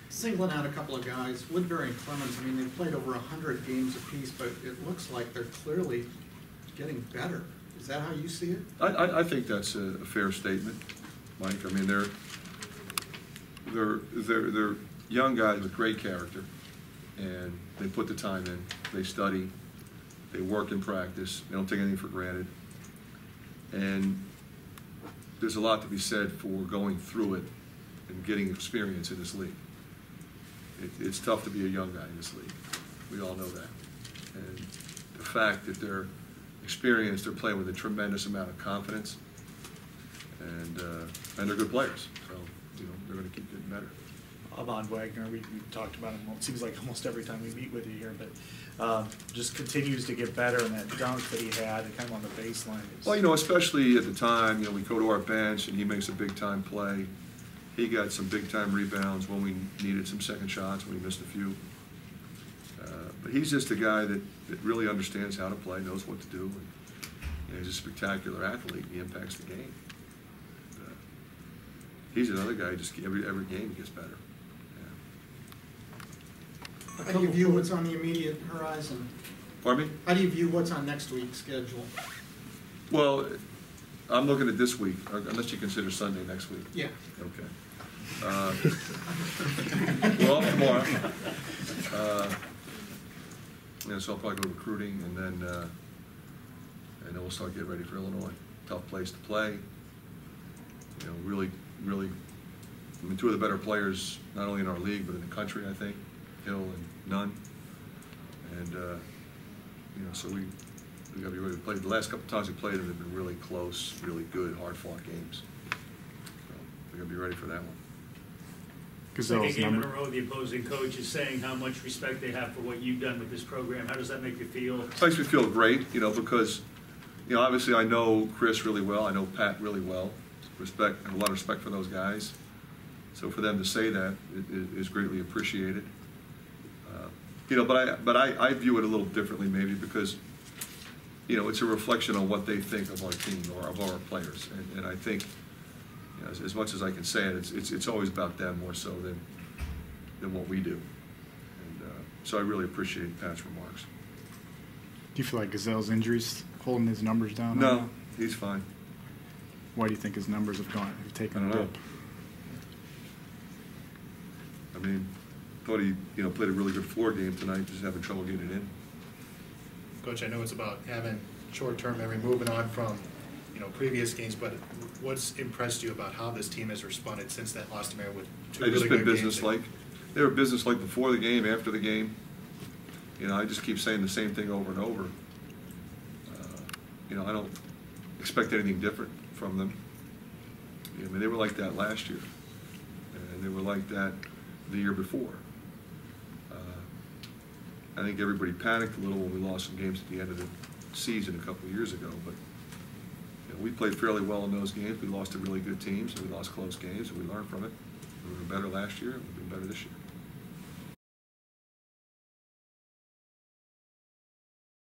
Singling out a couple of guys, Woodbury and Clemens, I mean, they've played over 100 games apiece, but it looks like they're clearly getting better. Is that how you see it? I think that's a fair statement, Mike. I mean, they're young guys with great character, and they put the time in. They study, they work in practice, they don't take anything for granted, and there's a lot to be said for going through it and getting experience in this league. It's tough to be a young guy in this league. We all know that. And the fact that they're experienced, they're playing with a tremendous amount of confidence, and they're good players. So, you know, they're going to keep getting better. Von Wagner, we talked about him, it seems like almost every time we meet with you here, but just continues to get better, and that dunk that he had kind of on the baseline. Well, you know, especially at the time, you know, we go to our bench and he makes a big-time play. He got some big-time rebounds when we needed some second shots, when we missed a few. But he's just a guy that really understands how to play, knows what to do, and he's a spectacular athlete. He impacts the game. He's another guy, just every game he gets better. Yeah. How do you view what's on the immediate horizon? Pardon me? How do you view what's on next week's schedule? Well, I'm looking at this week, unless you consider Sunday next week. Yeah. Okay. We're off tomorrow. Yeah, so I'll probably go to recruiting, and then we'll start getting ready for Illinois. Tough place to play. You know, really, I mean, two of the better players, not only in our league, but in the country, I think, Hill and Nunn. And, you know, so we got to be ready to play. The last couple of times we played them have been really close, really good, hard-fought games. So we got to be ready for that one. Second game in a row, the opposing coach is saying how much respect they have for what you've done with this program. How does that make you feel? It makes me feel great, you know, because, you know, obviously I know Chris really well. I know Pat really well. I have a lot of respect for those guys. So for them to say that is greatly appreciated. You know, but I view it a little differently maybe because, you know, it's a reflection on what they think of our team or of our players. And I think, you know, as much as I can say it, it's always about them more so than what we do. And so I really appreciate Pat's remarks. Do you feel like Gazelle's injuries holding his numbers down? No, he's fine. Why do you think his numbers have taken a dip? I mean, thought he, you know, played a really good floor game tonight, just having trouble getting it in. Coach, I know it's about having short-term memory, moving on from, you know, previous games, but what's impressed you about how this team has responded since that loss to Maryland with two really good games? They've just been business-like. They were business-like before the game, after the game. You know, I just keep saying the same thing over and over. You know, I don't expect anything different from them. I mean, they were like that last year, and they were like that the year before. I think everybody panicked a little when we lost some games at the end of the season a couple of years ago, but you know, we played fairly well in those games. We lost to really good teams, and we lost close games, and we learned from it. We were better last year, and we've been better this year.